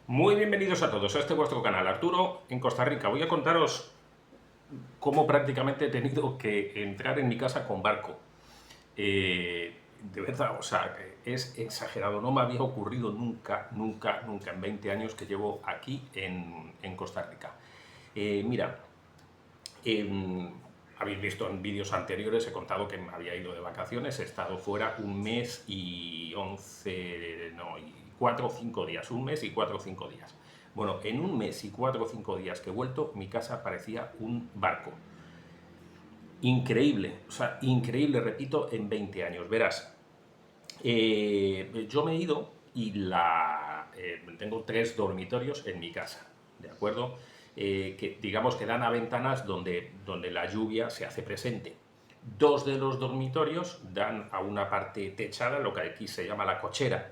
Muy bienvenidos a todos a este vuestro canal, Arturo en Costa Rica. Voy a contaros cómo prácticamente he tenido que entrar en mi casa con barco. De verdad, o sea, es exagerado, no me había ocurrido nunca, nunca, nunca en 20 años que llevo aquí en Costa Rica. Mira, em, habéis visto en vídeos anteriores, he contado que me había ido de vacaciones, he estado fuera un mes y 11, no, y 4 o 5 días, un mes y 4 o 5 días. Bueno, en un mes y 4 o 5 días que he vuelto, mi casa parecía un barco. Increíble, o sea, increíble, repito, en 20 años. Verás, yo me he ido y tengo 3 dormitorios en mi casa, ¿de acuerdo? Que digamos que dan a ventanas donde la lluvia se hace presente. 2 de los dormitorios dan a una parte techada, lo que aquí se llama la cochera,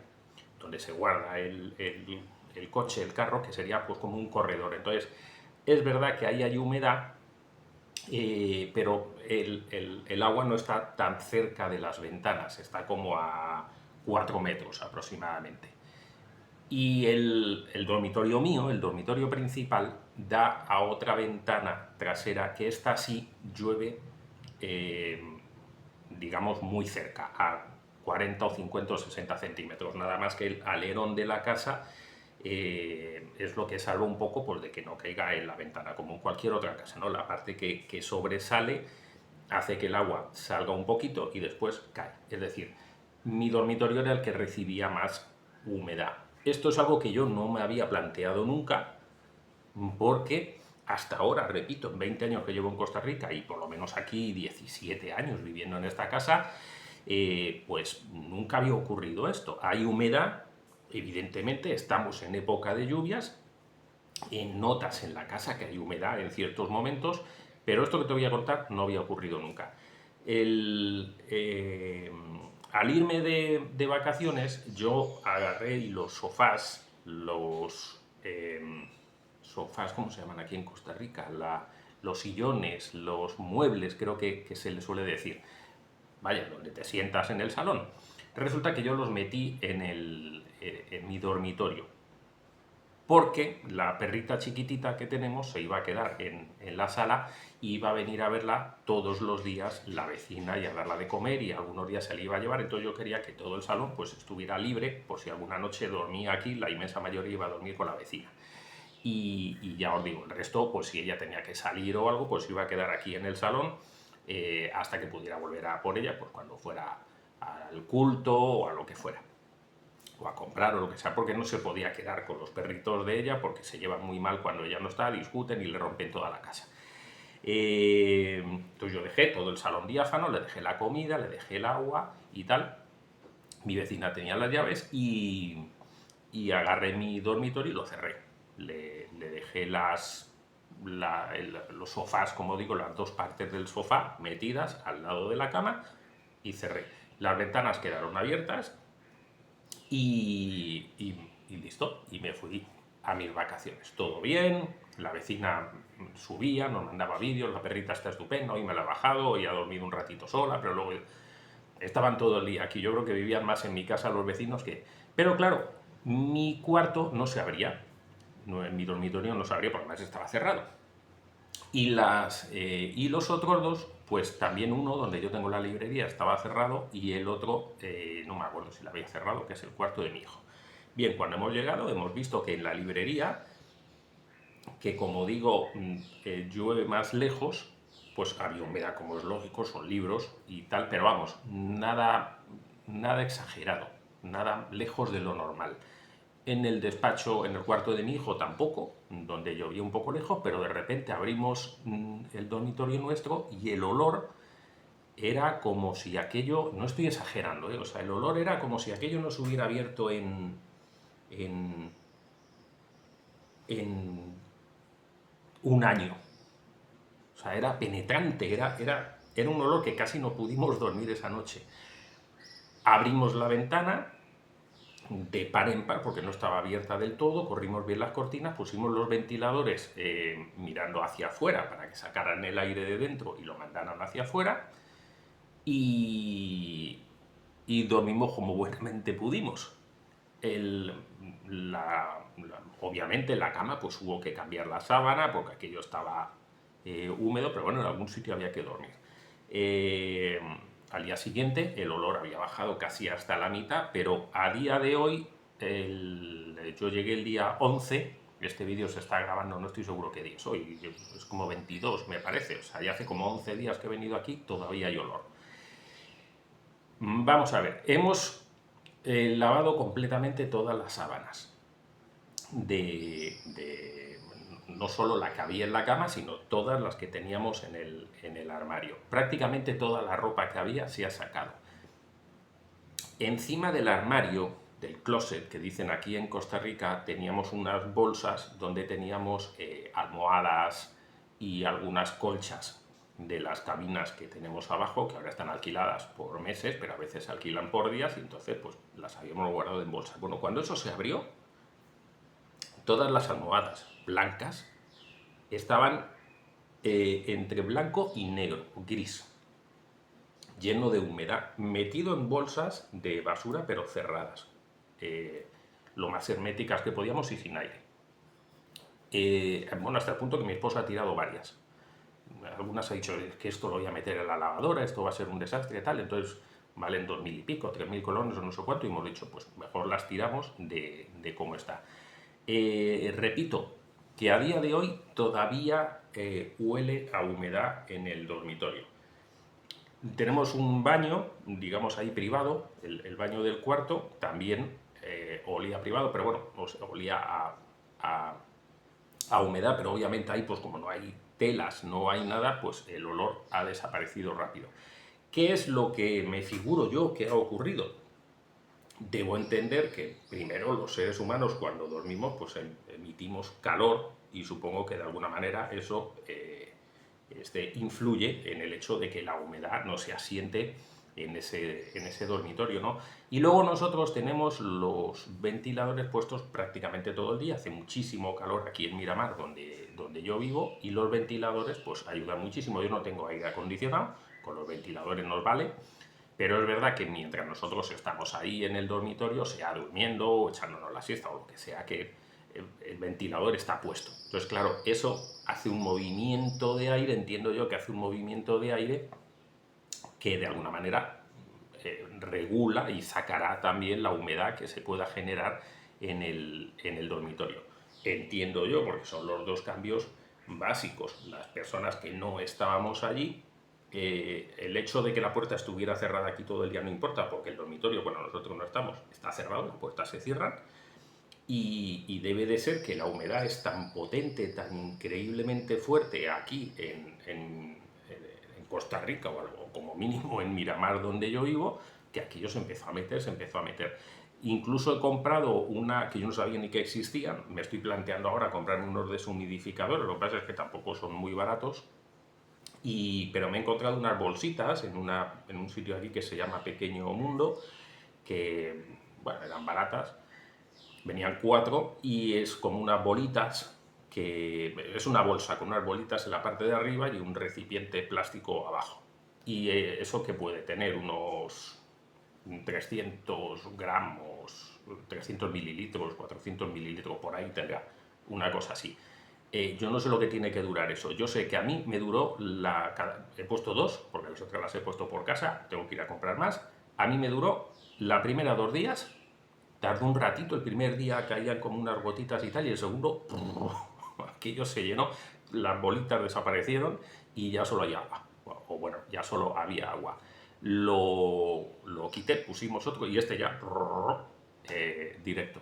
donde se guarda el coche, el carro, que sería pues como un corredor. Entonces, es verdad que ahí hay humedad, pero el agua no está tan cerca de las ventanas, está como a 4 metros aproximadamente. Y el dormitorio mío, el dormitorio principal, da a otra ventana trasera que esta sí llueve, eh, digamos, muy cerca, a 40 o 50 o 60 centímetros. Nada más que el alerón de la casa es lo que salva un poco pues, de que no caiga en la ventana, como en cualquier otra casa, ¿no? La parte que sobresale hace que el agua salga un poquito y después cae. Es decir, mi dormitorio era el que recibía más humedad. Esto es algo que yo no me había planteado nunca, porque hasta ahora, repito, en 20 años que llevo en Costa Rica y por lo menos aquí 17 años viviendo en esta casa, pues nunca había ocurrido esto. Hay humedad, evidentemente estamos en época de lluvias, notas en la casa que hay humedad en ciertos momentos, pero esto que te voy a contar no había ocurrido nunca. El, al irme de vacaciones, yo agarré y los sofás, sofás, ¿cómo se llaman aquí en Costa Rica? Los sillones, los muebles, creo que se le suele decir. Vaya, donde te sientas en el salón. Resulta que yo los metí en mi dormitorio, porque la perrita chiquitita que tenemos se iba a quedar en la sala y iba a venir a verla todos los días la vecina y a darla de comer, y algunos días se la iba a llevar. Entonces yo quería que todo el salón pues estuviera libre por si alguna noche dormía aquí, la inmensa mayoría iba a dormir con la vecina. Y ya os digo, el resto, pues si ella tenía que salir o algo, pues iba a quedar aquí en el salón, hasta que pudiera volver a por ella, pues cuando fuera al culto o a lo que fuera, o a comprar o lo que sea, porque no se podía quedar con los perritos de ella porque se llevan muy mal cuando ella no está, discuten y le rompen toda la casa. Entonces yo dejé todo el salón diáfano, le dejé la comida, le dejé el agua y tal. Mi vecina tenía las llaves y agarré mi dormitorio y lo cerré. Le dejé los sofás, como digo, las 2 partes del sofá metidas al lado de la cama y cerré. Las ventanas quedaron abiertas y listo. Y me fui a mis vacaciones. Todo bien, la vecina subía, nos mandaba vídeos, la perrita está estupenda, hoy me la ha bajado, hoy ha dormido un ratito sola, pero luego estaban todo el día aquí. Yo creo que vivían más en mi casa los vecinos que... Pero claro, mi cuarto no se abría, no, en mi dormitorio no se abría porque además estaba cerrado. Y los otros dos, pues también uno donde yo tengo la librería estaba cerrado y el otro, no me acuerdo si la había cerrado, que es el cuarto de mi hijo. Bien, cuando hemos llegado hemos visto que en la librería, que como digo, llueve más lejos, pues había humedad, como es lógico, son libros y tal, pero vamos, nada exagerado, nada lejos de lo normal. En el despacho, en el cuarto de mi hijo tampoco, donde llovía un poco lejos, pero de repente abrimos el dormitorio nuestro y el olor era como si aquello, no estoy exagerando, o sea, el olor era como si aquello no se hubiera abierto en, en un año. O sea, era penetrante, era un olor que casi no pudimos dormir esa noche. Abrimos la ventana de par en par porque no estaba abierta del todo, corrimos bien las cortinas, pusimos los ventiladores mirando hacia afuera para que sacaran el aire de dentro y lo mandaran hacia afuera, y, y dormimos como buenamente pudimos. El, la, obviamente en la cama pues hubo que cambiar la sábana porque aquello estaba húmedo, pero bueno, en algún sitio había que dormir. Al día siguiente el olor había bajado casi hasta la mitad, pero a día de hoy, yo llegué el día 11, este vídeo se está grabando, no estoy seguro qué día es hoy, es como 22 me parece, o sea, ya hace como 11 días que he venido aquí, todavía hay olor. Vamos a ver, hemos lavado completamente todas las sábanas no solo la que había en la cama, sino todas las que teníamos en el armario. Prácticamente toda la ropa que había se ha sacado. Encima del armario, del closet, que dicen aquí en Costa Rica, teníamos unas bolsas donde teníamos almohadas y algunas colchas de las cabinas que tenemos abajo, que ahora están alquiladas por meses, pero a veces se alquilan por días, y entonces pues las habíamos guardado en bolsa. Bueno, cuando eso se abrió, todas las almohadas blancas estaban entre blanco y negro, gris, lleno de humedad, metido en bolsas de basura pero cerradas, lo más herméticas que podíamos y sin aire. Bueno, hasta el punto que mi esposa ha tirado varias. Algunas ha dicho que esto lo voy a meter en la lavadora, esto va a ser un desastre y tal, entonces valen 2.000 y pico, 3.000 colones o no sé cuánto, y hemos dicho, pues mejor las tiramos de cómo está. Repito, que a día de hoy todavía huele a humedad en el dormitorio. Tenemos un baño, digamos ahí privado, el baño del cuarto también olía privado, pero bueno, olía a humedad, pero obviamente ahí pues como no hay telas, no hay nada, pues el olor ha desaparecido rápido. ¿Qué es lo que me figuro yo que ha ocurrido? Debo entender que primero los seres humanos cuando dormimos pues emitimos calor y supongo que de alguna manera eso influye en el hecho de que la humedad no se asiente en ese dormitorio, ¿no? Y luego nosotros tenemos los ventiladores puestos prácticamente todo el día, hace muchísimo calor aquí en Miramar, donde yo vivo, y los ventiladores pues ayudan muchísimo. Yo no tengo aire acondicionado, con los ventiladores nos vale, pero es verdad que mientras nosotros estamos ahí en el dormitorio, sea durmiendo o echándonos la siesta o lo que sea, que el ventilador está puesto. Entonces, claro, eso hace un movimiento de aire, entiendo yo que hace un movimiento de aire que de alguna manera regula y sacará también la humedad que se pueda generar en el dormitorio. Entiendo yo, porque son los dos cambios básicos. Las personas que no estábamos allí, el hecho de que la puerta estuviera cerrada aquí todo el día no importa, porque el dormitorio, bueno, nosotros no estamos, está cerrado, las puertas se cierran, y debe de ser que la humedad es tan potente, tan increíblemente fuerte aquí en Costa Rica, o algo, como mínimo en Miramar, donde yo vivo, que aquello se empezó a meter. Incluso he comprado una que yo no sabía ni que existían, me estoy planteando ahora comprar unos deshumidificadores, lo que pasa es que tampoco son muy baratos, pero me he encontrado unas bolsitas en un sitio aquí que se llama Pequeño Mundo, que, bueno, eran baratas, venían 4 y es como unas bolitas, que es una bolsa con unas bolitas en la parte de arriba y un recipiente plástico abajo. Y eso que puede tener unos 300 gramos, 300 mililitros, 400 mililitros, por ahí tendrá, una cosa así. Yo no sé lo que tiene que durar eso. Yo sé que a mí me duró, he puesto 2, porque las otras las he puesto por casa, tengo que ir a comprar más. A mí me duró la primera 2 días, tardó un ratito, el primer día caían como unas gotitas y tal, y el segundo, aquello se llenó, las bolitas desaparecieron y ya solo hay agua. O bueno, ya solo había agua. Lo quité, pusimos otro y este ya directo.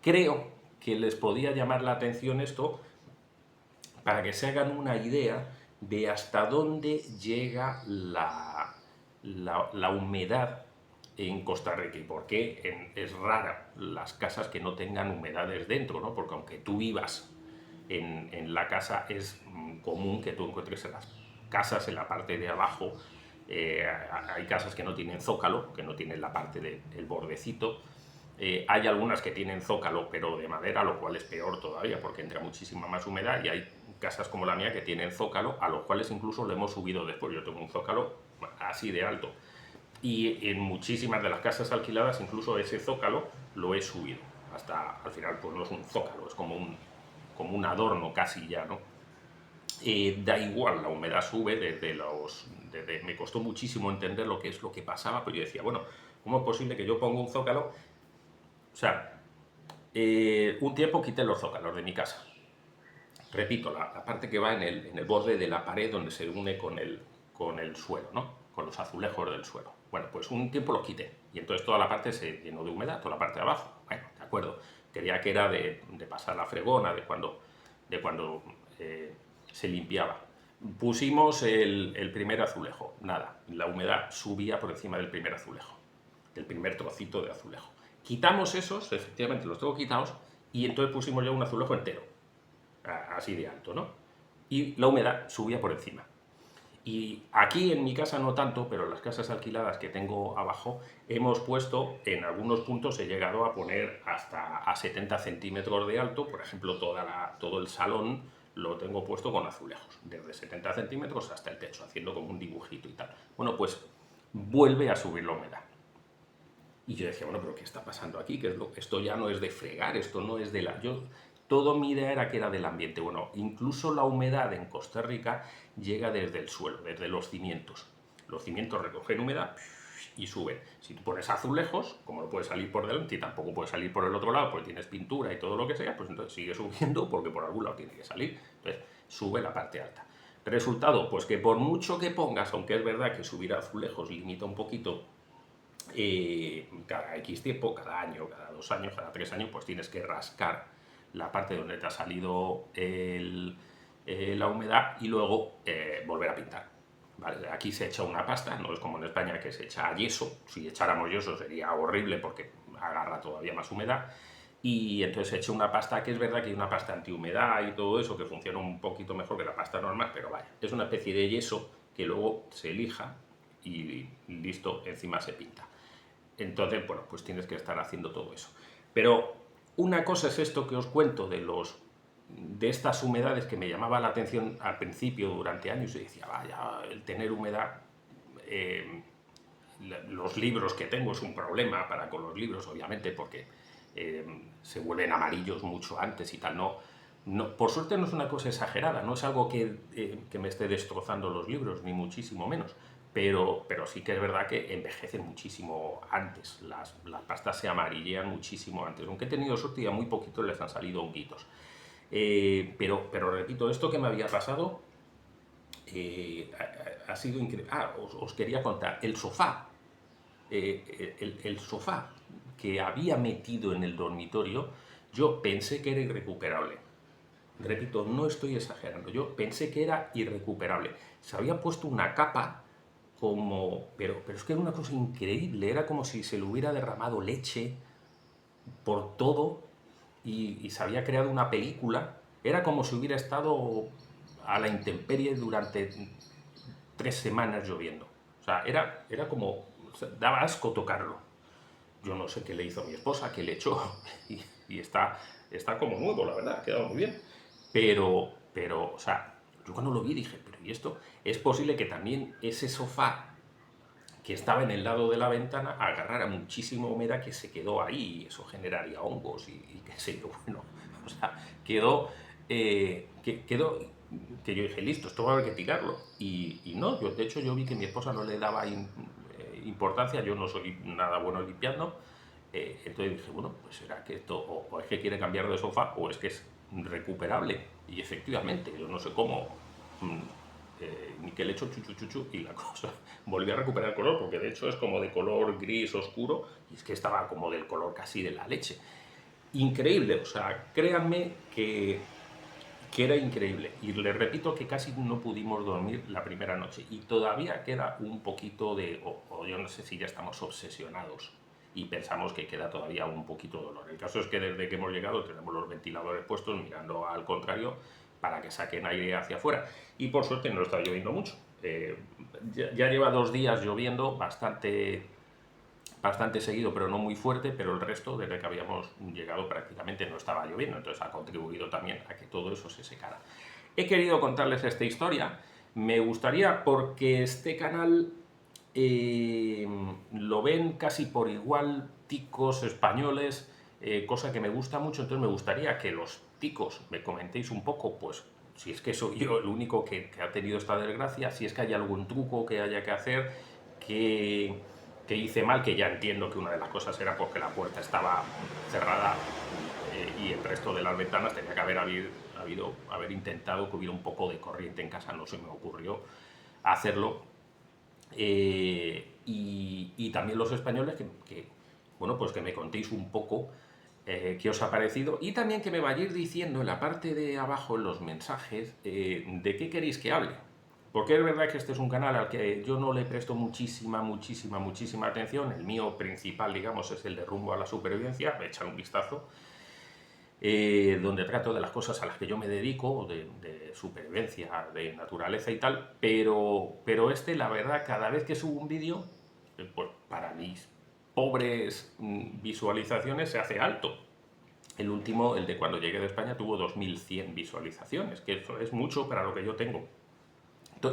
Creo que les podía llamar la atención esto para que se hagan una idea de hasta dónde llega la humedad en Costa Rica y por qué es rara las casas que no tengan humedades dentro, ¿no? Porque aunque tú vivas en la casa, es común que tú encuentres en las casas, en la parte de abajo, hay casas que no tienen zócalo, que no tienen la parte del bordecito. Hay algunas que tienen zócalo, pero de madera, lo cual es peor todavía, porque entra muchísima más humedad, y hay casas como la mía que tienen zócalo, a los cuales incluso lo hemos subido después. Yo tengo un zócalo así de alto. Y en muchísimas de las casas alquiladas, incluso ese zócalo lo he subido. Hasta al final, pues no es un zócalo, es como un adorno casi ya, ¿no? Da igual, la humedad sube me costó muchísimo entender lo que es lo que pasaba, pero yo decía, bueno, ¿cómo es posible que yo ponga un zócalo? O sea, un tiempo quité los zócalos de mi casa. Repito, la parte que va en el borde de la pared donde se une con el suelo, ¿no? Con los azulejos del suelo. Bueno, pues un tiempo lo quité y entonces toda la parte se llenó de humedad, toda la parte de abajo. Bueno, de acuerdo, quería que era de pasar la fregona, de cuando se limpiaba. Pusimos el primer azulejo, nada, la humedad subía por encima del primer azulejo, del primer trocito de azulejo. Quitamos esos, efectivamente los tengo quitados, y entonces pusimos ya un azulejo entero, así de alto, ¿no? Y la humedad subía por encima. Y aquí en mi casa no tanto, pero en las casas alquiladas que tengo abajo, hemos puesto, en algunos puntos he llegado a poner hasta a 70 centímetros de alto, por ejemplo, todo el salón lo tengo puesto con azulejos, desde 70 centímetros hasta el techo, haciendo como un dibujito y tal. Bueno, pues vuelve a subir la humedad. Y yo decía, bueno, pero ¿qué está pasando aquí? Esto ya no es de fregar, esto no es de la... Todo mi idea era que era del ambiente. Bueno, incluso la humedad en Costa Rica llega desde el suelo, desde los cimientos. Los cimientos recogen humedad y suben. Si tú pones azulejos, como no puede salir por delante y tampoco puede salir por el otro lado porque tienes pintura y todo lo que sea, pues entonces sigue subiendo porque por algún lado tiene que salir. Entonces sube la parte alta. Resultado, pues que por mucho que pongas, aunque es verdad que subir azulejos limita un poquito, cada X tiempo, cada año, cada 2 años, cada 3 años, pues tienes que rascar la parte donde te ha salido la humedad y luego volver a pintar. ¿Vale? Aquí se echa una pasta, no es como en España que se echa yeso. Si echáramos yeso sería horrible porque agarra todavía más humedad. Y entonces se echa una pasta, que es verdad que hay una pasta antihumedad y todo eso que funciona un poquito mejor que la pasta normal, pero vaya, es una especie de yeso que luego se lija y listo, encima se pinta. Entonces, bueno, pues tienes que estar haciendo todo eso. Pero una cosa es esto que os cuento de estas humedades que me llamaba la atención al principio durante años y decía, vaya, el tener humedad, eh, los libros que tengo es un problema para con los libros, obviamente, porque se vuelven amarillos mucho antes y tal. No, por suerte no es una cosa exagerada, no es algo que me esté destrozando los libros, ni muchísimo menos. Pero sí que es verdad que envejecen muchísimo antes, las pastas se amarillean muchísimo antes, aunque he tenido suerte y a muy poquito les han salido honguitos. Pero repito, esto que me había pasado ha sido increíble. Os quería contar, el sofá, el sofá que había metido en el dormitorio, yo pensé que era irrecuperable. Repito, no estoy exagerando, yo pensé que era irrecuperable. Se había puesto una capa pero es que era una cosa increíble, era como si se le hubiera derramado leche por todo y se había creado una película, era como si hubiera estado a la intemperie durante 3 semanas lloviendo. O sea, era como, o sea, daba asco tocarlo. Yo no sé qué le hizo a mi esposa, qué le echó, y está como nuevo, la verdad, ha quedado muy bien. O sea, yo cuando lo vi dije, pero ¿y esto? Es posible que también ese sofá que estaba en el lado de la ventana agarrara muchísima humedad que se quedó ahí y eso generaría hongos y qué sé yo, bueno, o sea, quedó que yo dije, listo, esto va a haber que tirarlo. Y no, de hecho yo vi que mi esposa no le daba importancia, yo no soy nada bueno limpiando, entonces dije, bueno, pues será que esto o es que quiere cambiar de sofá o es que es recuperable. Y efectivamente, yo no sé cómo, ni que le echo chuchu chuchu y la cosa volvió a recuperar el color, porque de hecho es como de color gris oscuro y es que estaba como del color casi de la leche. Increíble, o sea, créanme que era increíble. Y les repito que casi no pudimos dormir la primera noche. Y todavía queda un poquito o yo no sé si ya estamos obsesionados y pensamos que queda todavía un poquito de dolor. El caso es que desde que hemos llegado tenemos los ventiladores puestos mirando al contrario para que saquen aire hacia afuera. Y por suerte no está lloviendo mucho. Ya lleva 2 días lloviendo bastante seguido, pero no muy fuerte, pero el resto, desde que habíamos llegado, prácticamente no estaba lloviendo, entonces ha contribuido también a que todo eso se secara. He querido contarles esta historia, me gustaría porque este canal lo ven casi por igual ticos españoles, cosa que me gusta mucho. Entonces me gustaría que los ticos me comentéis un poco, pues, si es que soy yo el único que ha tenido esta desgracia, si es que hay algún truco que haya que hacer, que hice mal, que ya entiendo que una de las cosas era porque la puerta estaba cerrada y el resto de las ventanas tenía que haber intentado que hubiera un poco de corriente en casa, no se me ocurrió hacerlo. Y también los españoles bueno, pues que me contéis un poco qué os ha parecido, y también que me vayáis diciendo en la parte de abajo, en los mensajes, de qué queréis que hable. Porque es verdad que este es un canal al que yo no le presto muchísima atención. El mío principal, digamos, es el de Rumbo a la Supervivencia, me echan un vistazo, donde trato de las cosas a las que yo me dedico, de supervivencia, de naturaleza y tal, pero este, la verdad, cada vez que subo un vídeo, pues para mis pobres visualizaciones se hace alto. El último, el de cuando llegué de España, tuvo 2100 visualizaciones, que eso es mucho para lo que yo tengo.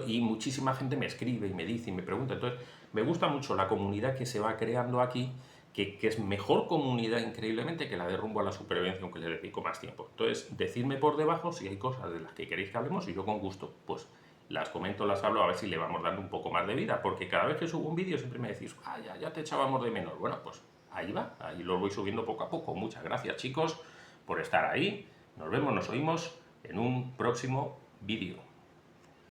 Y muchísima gente me escribe y me dice y me pregunta. Entonces, me gusta mucho la comunidad que se va creando aquí, que es mejor comunidad increíblemente que la de Rumbo a la Supervivencia, aunque le dedico más tiempo. Entonces, decidme por debajo si hay cosas de las que queréis que hablemos y yo con gusto, pues las comento, las hablo, a ver si le vamos dando un poco más de vida, porque cada vez que subo un vídeo siempre me decís, ah, ya te echábamos de menos. Bueno, pues ahí va, ahí lo voy subiendo poco a poco. Muchas gracias, chicos, por estar ahí. Nos vemos, nos oímos en un próximo vídeo.